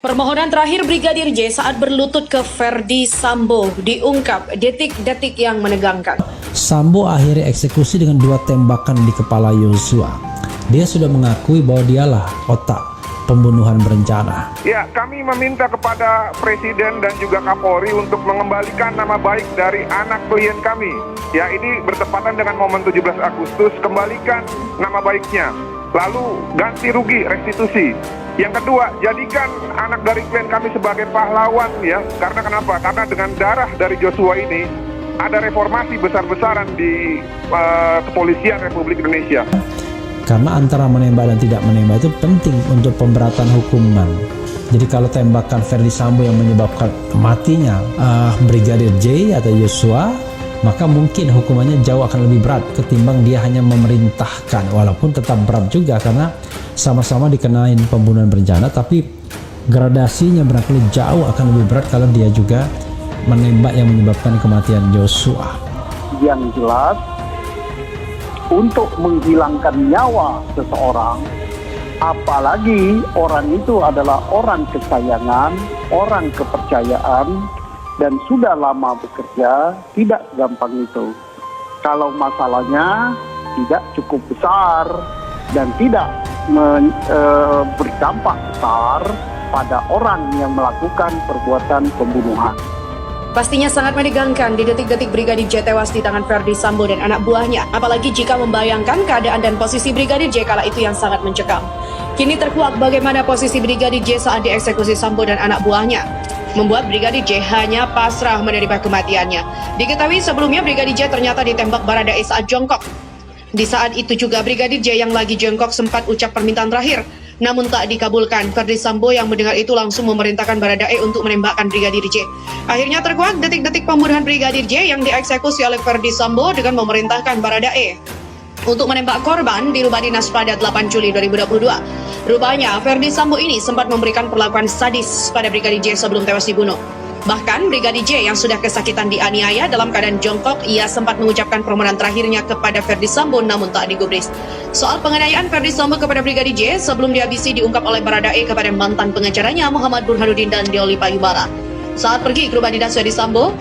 Permohonan terakhir Brigadir J saat berlutut ke Verdi Sambo diungkap detik-detik yang menegangkan. Sambo akhirnya eksekusi dengan 2 tembakan di kepala Yosua. Dia sudah mengakui bahwa dialah otak pembunuhan berencana. Ya, kami meminta kepada Presiden dan juga Kapolri untuk mengembalikan nama baik dari anak klien kami. Ya, ini bertepatan dengan momen 17 Agustus, kembalikan nama baiknya. Lalu ganti rugi, restitusi. Yang kedua, jadikan anak dari klien kami sebagai pahlawan ya. Karena kenapa? Karena dengan darah dari Joshua ini ada reformasi besar-besaran di kepolisian Republik Indonesia. Karena antara menembak dan tidak menembak itu penting untuk pemberatan hukuman. Jadi kalau tembakan Verdi Sambo yang menyebabkan matinya Brigadir J atau Yosua, maka mungkin hukumannya jauh akan lebih berat ketimbang dia hanya memerintahkan. Walaupun tetap berat juga karena sama-sama dikenain pembunuhan berencana, tapi gradasinya barangkali jauh akan lebih berat kalau dia juga menembak yang menyebabkan kematian Joshua. Yang jelas, untuk menghilangkan nyawa seseorang, apalagi orang itu adalah orang kesayangan, orang kepercayaan, dan sudah lama bekerja, tidak gampang itu. Kalau masalahnya tidak cukup besar dan tidak berdampak besar pada orang yang melakukan perbuatan pembunuhan. Pastinya sangat menegangkan di detik-detik Brigadir J tewas di tangan Verdi Sambo dan anak buahnya. Apalagi jika membayangkan keadaan dan posisi Brigadir J kala itu yang sangat mencekam. Kini terkuak bagaimana posisi Brigadir J saat dieksekusi Sambo dan anak buahnya, membuat Brigadir J hanya pasrah menerima kematiannya. Diketahui sebelumnya Brigadir J ternyata ditembak Baradae saat jongkok. Di saat itu juga Brigadir J yang lagi jongkok sempat ucap permintaan terakhir, namun tak dikabulkan. Verdi Sambo yang mendengar itu langsung memerintahkan Baradae untuk menembakkan Brigadir J. Akhirnya terkuak detik-detik pembunuhan Brigadir J yang dieksekusi oleh Verdi Sambo dengan memerintahkan Baradae untuk menembak korban di rumah dinas pada 8 Juli 2022. Rupanya Verdi Sambo ini sempat memberikan perlakuan sadis pada Brigadir J sebelum tewas dibunuh. Bahkan Brigadir J yang sudah kesakitan dianiaya dalam keadaan jongkok, ia sempat mengucapkan permohonan terakhirnya kepada Verdi Sambo namun tak digubris. Soal penganiayaan Verdi Sambo kepada Brigadir J sebelum dihabisi diungkap oleh Baradae kepada mantan pengacaranya Muhammad Burhanuddin dan Deoli Payubara. Saat pergi ke rumah dinas Verdi Sambo,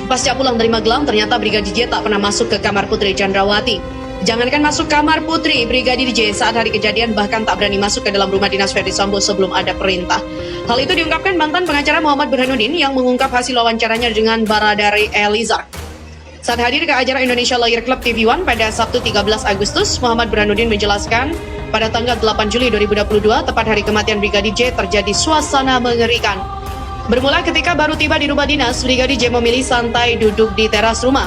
pasca pulang dari Magelang, ternyata Brigadir J tak pernah masuk ke kamar Putri Chandrawati. Jangankan masuk kamar Putri, Brigadir J saat hari kejadian bahkan tak berani masuk ke dalam rumah dinas Verdi Sambo sebelum ada perintah. Hal itu diungkapkan mantan pengacara Muhammad Burhanuddin yang mengungkap hasil wawancaranya dengan Baradae Eliezer. Saat hadir ke acara Indonesia Lawyer Club TV One pada Sabtu 13 Agustus, Muhammad Burhanuddin menjelaskan pada tanggal 8 Juli 2022, tepat hari kematian Brigadir J, terjadi suasana mengerikan. Bermula ketika baru tiba di rumah dinas, Brigadir J memilih santai duduk di teras rumah.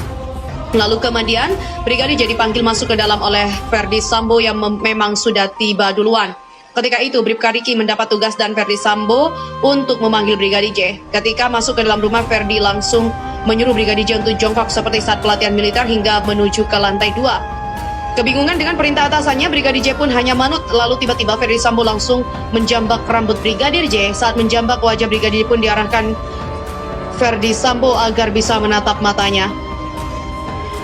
Lalu kemudian Brigadir J dipanggil masuk ke dalam oleh Verdi Sambo yang memang sudah tiba duluan. Ketika itu Bribka Riki mendapat tugas dan Verdi Sambo untuk memanggil Brigadir J. Ketika masuk ke dalam rumah, Verdi langsung menyuruh Brigadir J untuk jongkok seperti saat pelatihan militer hingga menuju ke lantai 2. Kebingungan dengan perintah atasannya, Brigadir J pun hanya manut. Lalu tiba-tiba Verdi Sambo langsung menjambak rambut Brigadir J. Saat menjambak wajah Brigadir pun diarahkan Verdi Sambo agar bisa menatap matanya.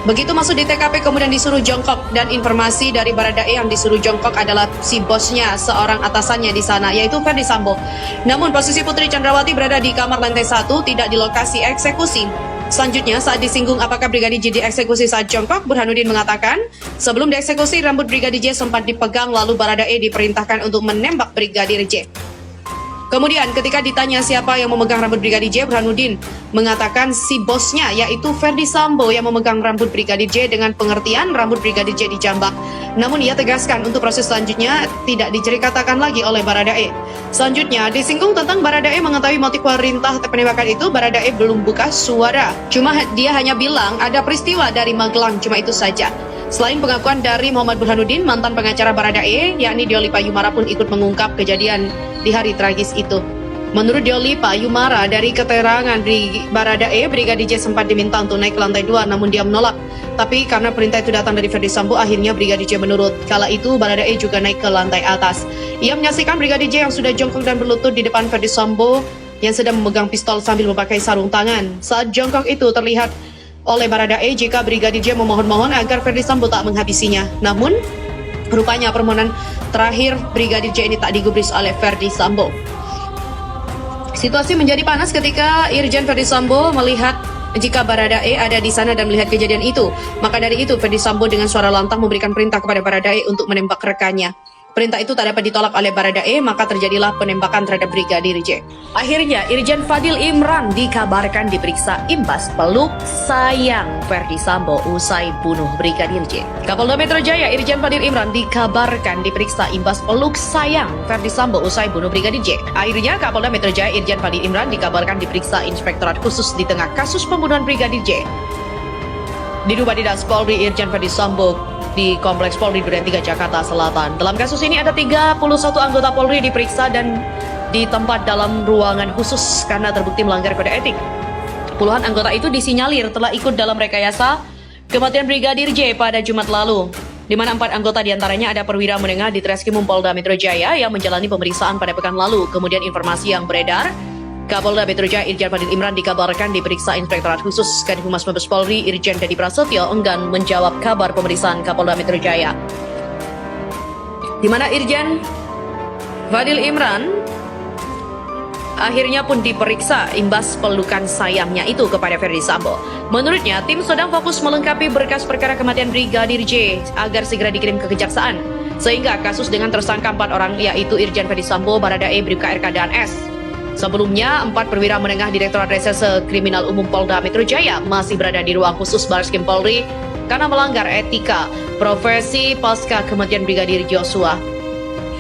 Begitu masuk di TKP kemudian disuruh jongkok, dan informasi dari Baradae yang disuruh jongkok adalah si bosnya, seorang atasannya di sana, yaitu Verdi Sambo. Namun posisi Putri Chandrawati berada di kamar lantai 1, tidak di lokasi eksekusi. Selanjutnya saat disinggung apakah Brigadir J dieksekusi saat jongkok, Burhanuddin mengatakan sebelum dieksekusi rambut Brigadir J sempat dipegang, lalu Baradae diperintahkan untuk menembak Brigadir J. Kemudian ketika ditanya siapa yang memegang rambut Brigadir J, Burhanuddin mengatakan si bosnya, yaitu Verdi Sambo yang memegang rambut Brigadir J dengan pengertian rambut Brigadir J dijambak. Namun ia tegaskan untuk proses selanjutnya tidak diceritakan lagi oleh Baradae. Selanjutnya disinggung tentang Baradae mengetahui motif perintah penembakan itu, Baradae belum buka suara. Cuma dia hanya bilang ada peristiwa dari Magelang, cuma itu saja. Selain pengakuan dari Muhammad Burhanuddin, mantan pengacara Baradae, yakni Deoli Payubara pun ikut mengungkap kejadian di hari tragis itu. Menurut Deoli Payubara, dari keterangan Baradae, Brigadir J sempat diminta untuk naik ke lantai 2, namun dia menolak. Tapi karena perintah itu datang dari Verdi Sambo, akhirnya Brigadir J menurut. Kala itu Baradae juga naik ke lantai atas. Ia menyaksikan Brigadir J yang sudah jongkok dan berlutut di depan Verdi Sambo yang sedang memegang pistol sambil memakai sarung tangan. Saat jongkok itu terlihat oleh Baradae jika Brigadir J memohon-mohon agar Verdi Sambo tak menghabisinya. Namun rupanya permohonan terakhir Brigadir J ini tak digubris oleh Verdi Sambo. Situasi menjadi panas ketika Irjen Ferdy Sambo melihat jika Baradae ada di sana dan melihat kejadian itu. Maka dari itu Ferdy Sambo dengan suara lantang memberikan perintah kepada Baradae untuk menembak rekannya. Perintah itu tak dapat ditolak oleh Baradae, maka terjadilah penembakan terhadap Brigadir J. Akhirnya Irjen Fadil Imran dikabarkan diperiksa imbas peluk sayang Ferdy Sambo usai bunuh Brigadir J. Kapolda Metro Jaya Irjen Fadil Imran dikabarkan diperiksa imbas peluk sayang Ferdy Sambo usai bunuh Brigadir J. Akhirnya Kapolda Metro Jaya Irjen Fadil Imran dikabarkan diperiksa Inspektorat Khusus di tengah kasus pembunuhan Brigadir J. Di Rumah Dinas Polri Irjen Ferdy Sambo di Kompleks Polri Duren 3 Jakarta Selatan. Dalam kasus ini ada 31 anggota Polri diperiksa dan ditempat dalam ruangan khusus karena terbukti melanggar kode etik. Puluhan anggota itu disinyalir telah ikut dalam rekayasa kematian Brigadir J pada Jumat lalu, di mana 4 anggota diantaranya ada perwira menengah di Treskrimum Polda Metro Jaya yang menjalani pemeriksaan pada pekan lalu. Kemudian informasi yang beredar, Kapolda Metro Jaya Irjen Fadil Imran dikabarkan diperiksa Inspektorat Khusus Kadifhumas Mabes Polri Irjen Dedi Prasetyo enggan menjawab kabar pemeriksaan Kapolda Metro Jaya, di mana Irjen Fadil Imran akhirnya pun diperiksa imbas pelukan sayangnya itu kepada Ferdy Sambo. Menurutnya, tim sedang fokus melengkapi berkas perkara kematian Brigadir J agar segera dikirim ke kejaksaan, sehingga kasus dengan tersangka 4 orang yaitu Irjen Ferdy Sambo, Baradae, Bribka RK, dan S. Sebelumnya, 4 perwira menengah Direktorat Reserse Kriminal Umum Polda Metro Jaya masih berada di ruang khusus Barreskrim Polri karena melanggar etika profesi pasca kematian Brigadir Joshua.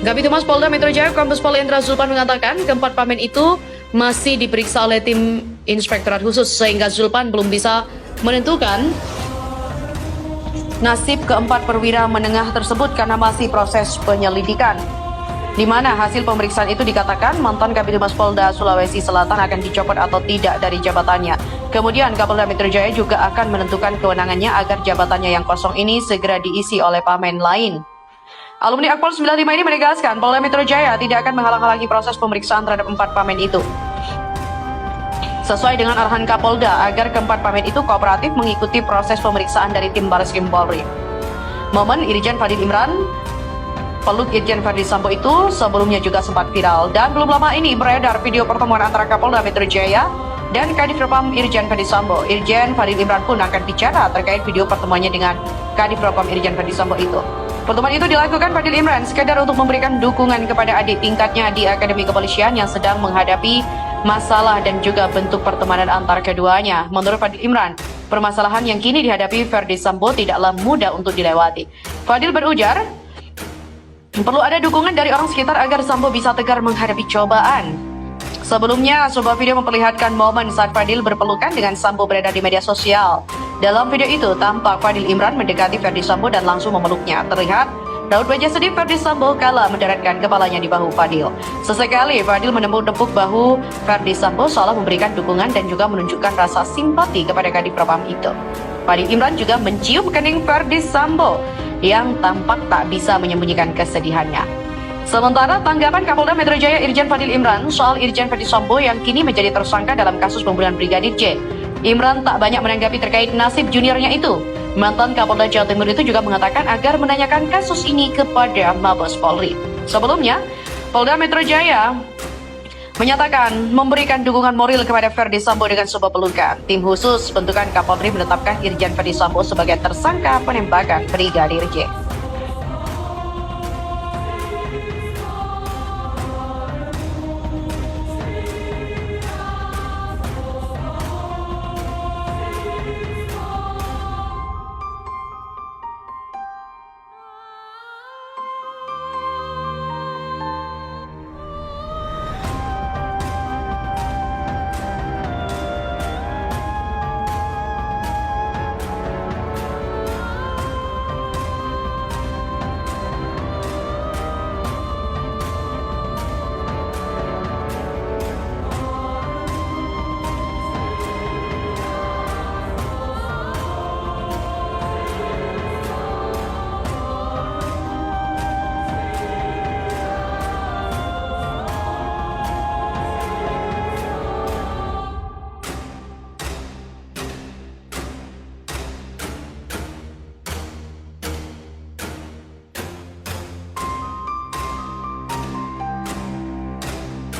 Kabid Humas Polda Metro Jaya Kombes Pol Endra Zulpan mengatakan keempat pamen itu masih diperiksa oleh tim Inspektorat Khusus sehingga Zulpan belum bisa menentukan nasib keempat perwira menengah tersebut karena masih proses penyelidikan, di mana hasil pemeriksaan itu dikatakan mantan Kabid Humas Polda Sulawesi Selatan akan dicopot atau tidak dari jabatannya. Kemudian Kapolda Metro Jaya juga akan menentukan kewenangannya agar jabatannya yang kosong ini segera diisi oleh pamen lain. Alumni Akpol 95 ini menegaskan Polda Metro Jaya tidak akan menghalang-halangi proses pemeriksaan terhadap 4 pamen itu, sesuai dengan arahan Kapolda agar keempat pamen itu kooperatif mengikuti proses pemeriksaan dari tim Barreskrim Polri. Momen Irjen Fadil Imran peluk Irjen Ferdy Sambo itu sebelumnya juga sempat viral, dan belum lama ini beredar video pertemuan antara Kapolda Metro Jaya dan Kadif Propam Irjen Ferdy Sambo. Irjen Fadil Imran pun akan bicara terkait video pertemuannya dengan Kadif Propam Irjen Ferdy Sambo itu. Pertemuan itu dilakukan Fadil Imran sekedar untuk memberikan dukungan kepada adik tingkatnya di Akademi Kepolisian yang sedang menghadapi masalah dan juga bentuk pertemanan antar keduanya. Menurut Fadil Imran, permasalahan yang kini dihadapi Ferdy Sambo tidaklah mudah untuk dilewati. Fadil berujar, perlu ada dukungan dari orang sekitar agar Sambo bisa tegar menghadapi cobaan. Sebelumnya, sebuah video memperlihatkan momen saat Fadil berpelukan dengan Sambo beredar di media sosial. Dalam video itu, tampak Fadil Imran mendekati Ferdy Sambo dan langsung memeluknya. Terlihat raut wajah sedih Ferdy Sambo kala mendaratkan kepalanya di bahu Fadil. Sesekali, Fadil menepuk-nepuk bahu Ferdy Sambo seolah memberikan dukungan dan juga menunjukkan rasa simpati kepada Kadif Propam itu. Fadil Imran juga mencium kening Ferdy Sambo yang tampak tak bisa menyembunyikan kesedihannya. Sementara tanggapan Kapolda Metro Jaya Irjen Fadil Imran soal Irjen Ferdy Sambo yang kini menjadi tersangka dalam kasus pembunuhan Brigadir J. Imran tak banyak menanggapi terkait nasib juniornya itu. Mantan Kapolda Jawa Timur itu juga mengatakan agar menanyakan kasus ini kepada Mabes Polri. Sebelumnya, Polda Metro Jaya menyatakan memberikan dukungan moral kepada Ferdy Sambo dengan sebuah pelukan. Tim khusus bentukan Kapolri menetapkan Irjen Ferdy Sambo sebagai tersangka penembakan Brigadir J.